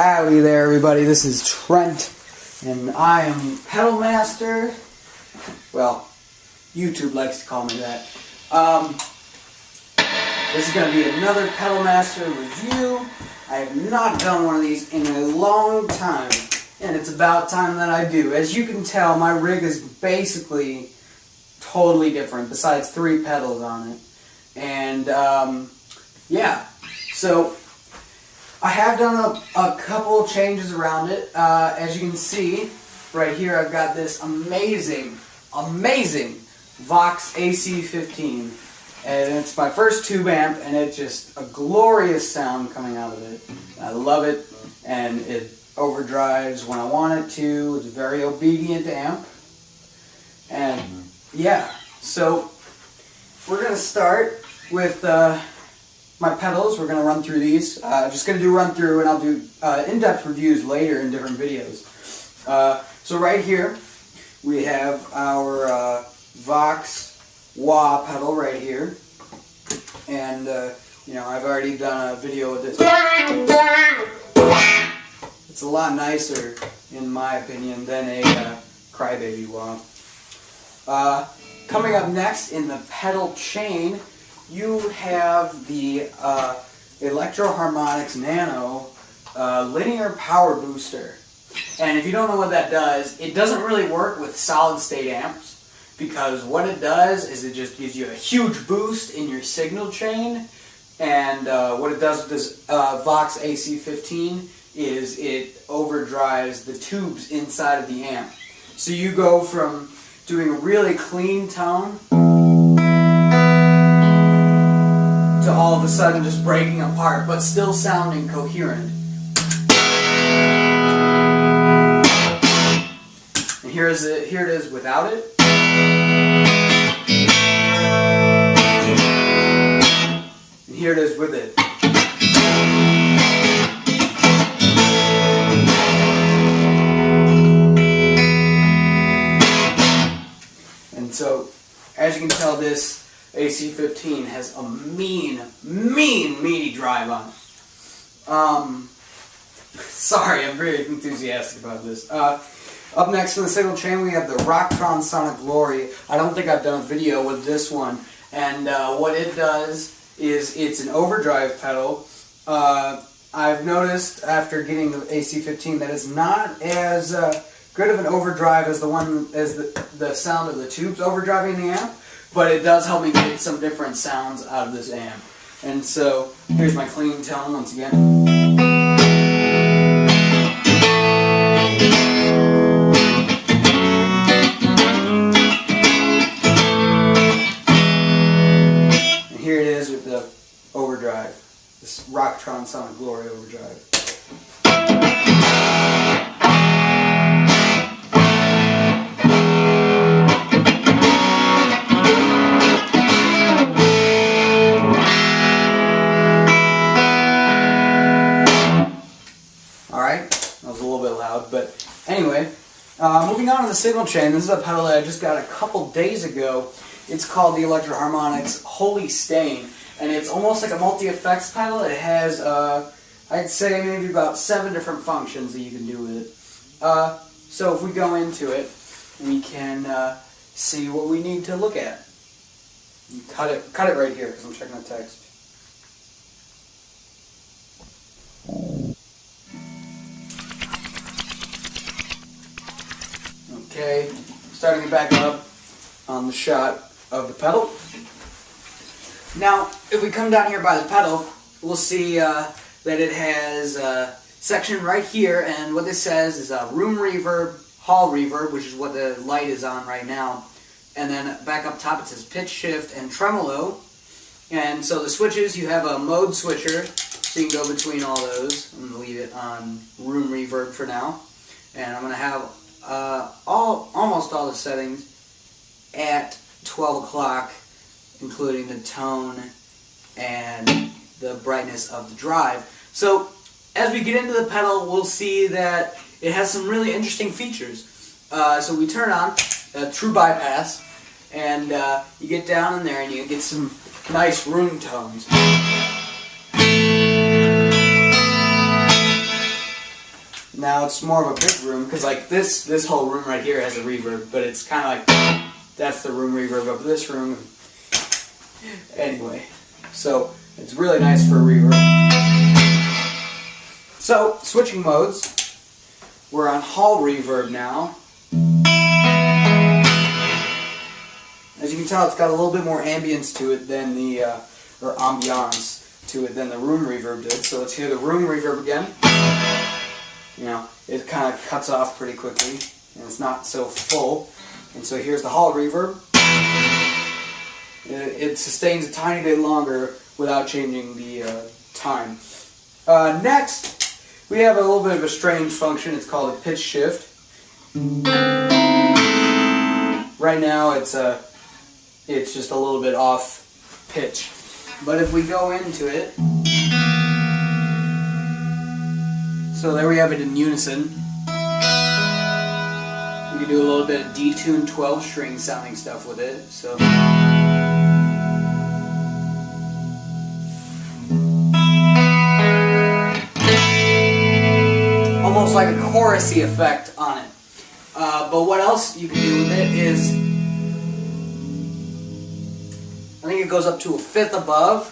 Howdy there, everybody. This is Trent, and I am Pedal Master. Well, YouTube likes to call me that. This is going to be another Pedal Master review. I have not done one of these in a long time, and it's about time that I do. As you can tell, my rig is basically totally different, besides 3 pedals on it. And, yeah, so I have done a couple changes around it. As you can see, right here I've got this amazing Vox AC15. And it's my first tube amp, and it's just a glorious sound coming out of it. I love it, and it overdrives when I want it to. It's a very obedient amp. And yeah, so we're going to start with my pedals. We're going to run through these. Just going to do a run through, and I'll do in-depth reviews later in different videos. So right here we have our Vox wah pedal right here, and you know, I've already done a video with this. It's a lot nicer, in my opinion, than a crybaby wah. Coming up next in the pedal chain, you have the Electro-Harmonix Nano linear power booster. And if you don't know what that does, it doesn't really work with solid-state amps, because what it does is it just gives you a huge boost in your signal chain. And what it does with this Vox AC15 is it overdrives the tubes inside of the amp. So you go from doing a really clean tone to all of a sudden just breaking apart, but still sounding coherent. And here it is without it. And here it is with it. And so, as you can tell, this AC15 has a meaty drive on it. Sorry, I'm very enthusiastic about this. Up next in the signal chain, we have the Rocktron Sonic Glory. I don't think I've done a video with this one. And what it does is it's an overdrive pedal. I've noticed after getting the AC15 that it's not as good of an overdrive as the sound of the tubes overdriving the amp, but it does help me get some different sounds out of this amp. And so here's my clean tone once again. Overdrive, this Rocktron Sonic Glory overdrive. Alright, that was a little bit loud, but anyway, moving on to the signal chain. This is a pedal that I just got a couple days ago. It's called the Electro-Harmonix Holy Stain. And it's almost like a multi-effects pedal. It has, I'd say, maybe about 7 different functions that you can do with it. So if we go into it, we can see what we need to look at. Cut it right here, because I'm checking the text. Okay, starting it back up on the shot of the pedal. Now, if we come down here by the pedal, we'll see that it has a section right here, and what this says is room reverb, hall reverb, which is what the light is on right now. And then back up top it says pitch shift and tremolo. And so the switches, you have a mode switcher, so you can go between all those. I'm going to leave it on room reverb for now. And I'm going to have almost all the settings at 12 o'clock. Including the tone and the brightness of the drive. So as we get into the pedal, we'll see that it has some really interesting features. So we turn on a true bypass, and you get down in there and you get some nice room tones. Now it's more of a big room, because like this whole room right here has a reverb, but it's kind of like, that's the room reverb of this room. Anyway, so it's really nice for a reverb. So, switching modes, we're on hall reverb now. As you can tell, it's got a little bit more ambience to it than the, or ambiance to it than the room reverb did. So let's hear the room reverb again. You know, it kind of cuts off pretty quickly, and it's not so full. And so here's the hall reverb. It sustains a tiny bit longer without changing the time. Next, we have a little bit of a strange function. It's called a pitch shift. Right now, it's just a little bit off pitch. But if we go into it, so there we have it in unison. We can do a little bit of detuned 12-string sounding stuff with it. So. Almost like a chorusy effect on it. But what else you can do with it is, I think it goes up to a fifth above.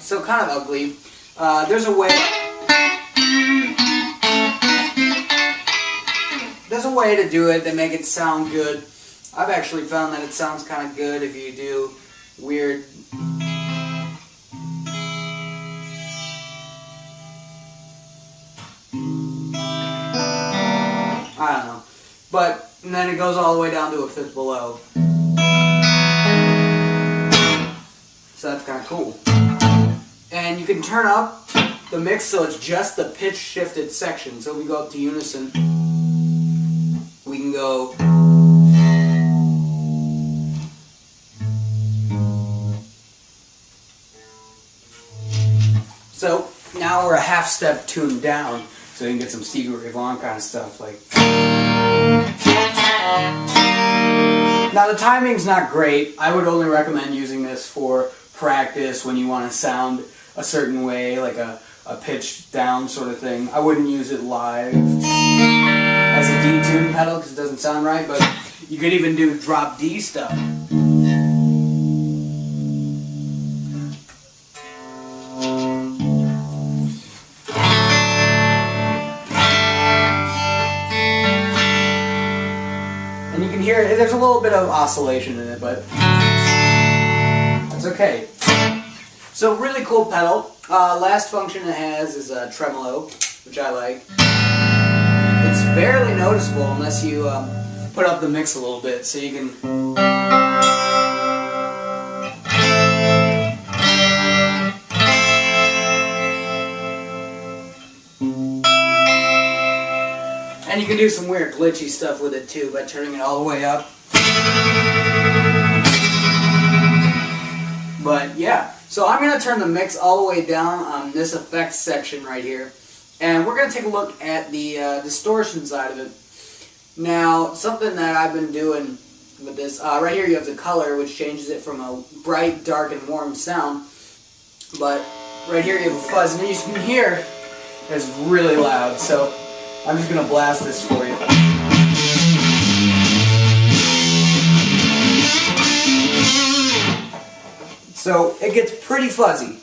So kind of ugly. There's a way to do it that make it sound good. I've actually found that it sounds kind of good if you do weird. I don't know. But and then it goes all the way down to a fifth below. So that's kind of cool. And you can turn up the mix so it's just the pitch shifted section. So if we go up to unison, we can go. So now we're a half step tuned down, so you can get some Stevie Ray Vaughan kind of stuff. Like. Now the timing's not great. I would only recommend using this for practice when you want to sound a certain way, like a pitch down sort of thing. I wouldn't use it live as a detune pedal because it doesn't sound right, but you could even do drop D stuff. And you can hear it, there's a little bit of oscillation in it, but that's okay. So really cool pedal. Last function it has is a tremolo, which I like. It's barely noticeable unless you put up the mix a little bit, so you can. And you can do some weird glitchy stuff with it too by turning it all the way up. But yeah, so I'm going to turn the mix all the way down on this effects section right here. And we're going to take a look at the distortion side of it. Now, something that I've been doing with this, right here you have the color, which changes it from a bright, dark, and warm sound. But right here you have a fuzz, and as you can hear, it's really loud. So I'm just going to blast this for you. So it gets pretty fuzzy.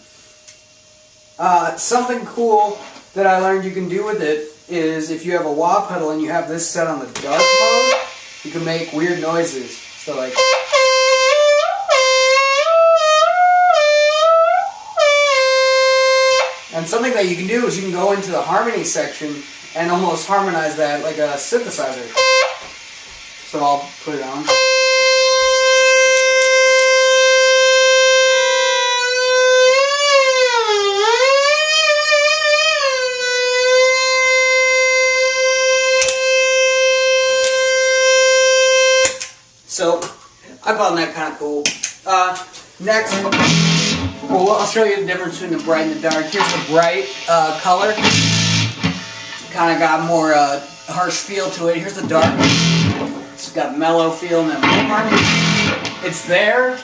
Something cool that I learned you can do with it is if you have a wah pedal and you have this set on the dark mode, you can make weird noises. So like. And something that you can do is you can go into the harmony section and almost harmonize that like a synthesizer. So I'll put it on. So, I found that kind of cool. Next, well, I'll show you the difference between the bright and the dark. Here's the bright color. Kind of got more harsh feel to it. Here's the dark. It's got mellow feel and then warm. It's there,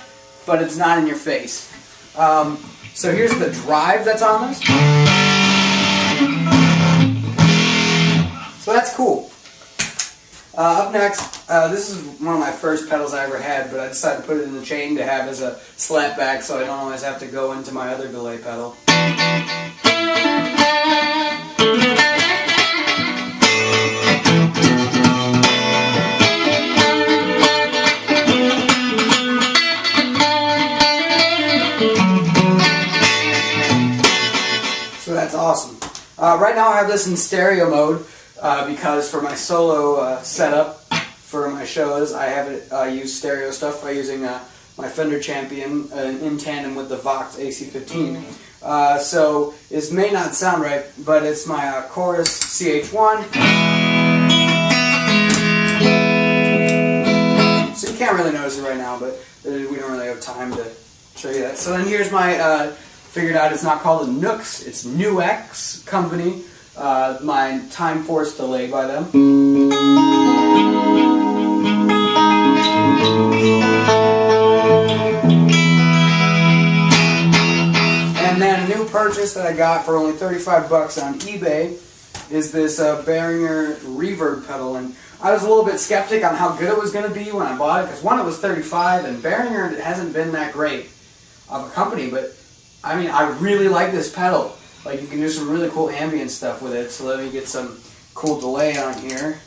but it's not in your face. So here's the drive that's on this. So that's cool. Up next, this is one of my first pedals I ever had, but I decided to put it in the chain to have as a slap back so I don't always have to go into my other delay pedal. So that's awesome. Right now I have this in stereo mode because for my solo setup for my shows I have it use stereo stuff by using my Fender Champion in tandem with the Vox AC15. So this may not sound right, but it's my Chorus CH1. So you can't really notice it right now, but we don't really have time to show you that. So then here's my figured out it's not called a Nooks, it's Nuix company. My Time Force delay by them. And then a new purchase that I got for only 35 bucks on eBay is this Behringer reverb pedal. And I was a little bit skeptic on how good it was going to be when I bought it, because one, it was 35, and Behringer hasn't been that great of a company, but I mean, I really like this pedal. Like, you can do some really cool ambient stuff with it. So let me get some cool delay on here.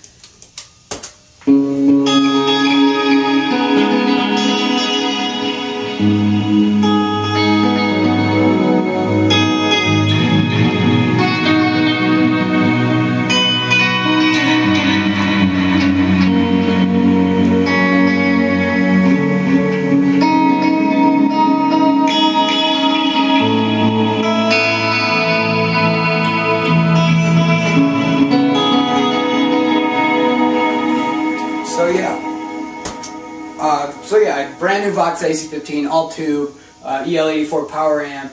So yeah, brand new Vox AC15, all tube, EL84 power amp,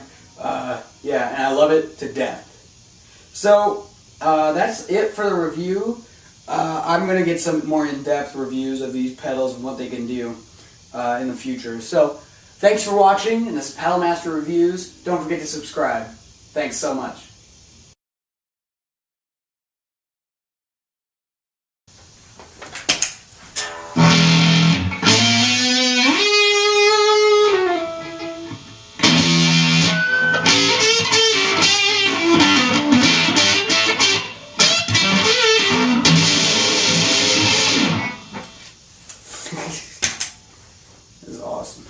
yeah, and I love it to death. So that's it for the review. I'm going to get some more in-depth reviews of these pedals and what they can do in the future. So thanks for watching, and this is Pedal Master Reviews. Don't forget to subscribe. Thanks so much. This is awesome.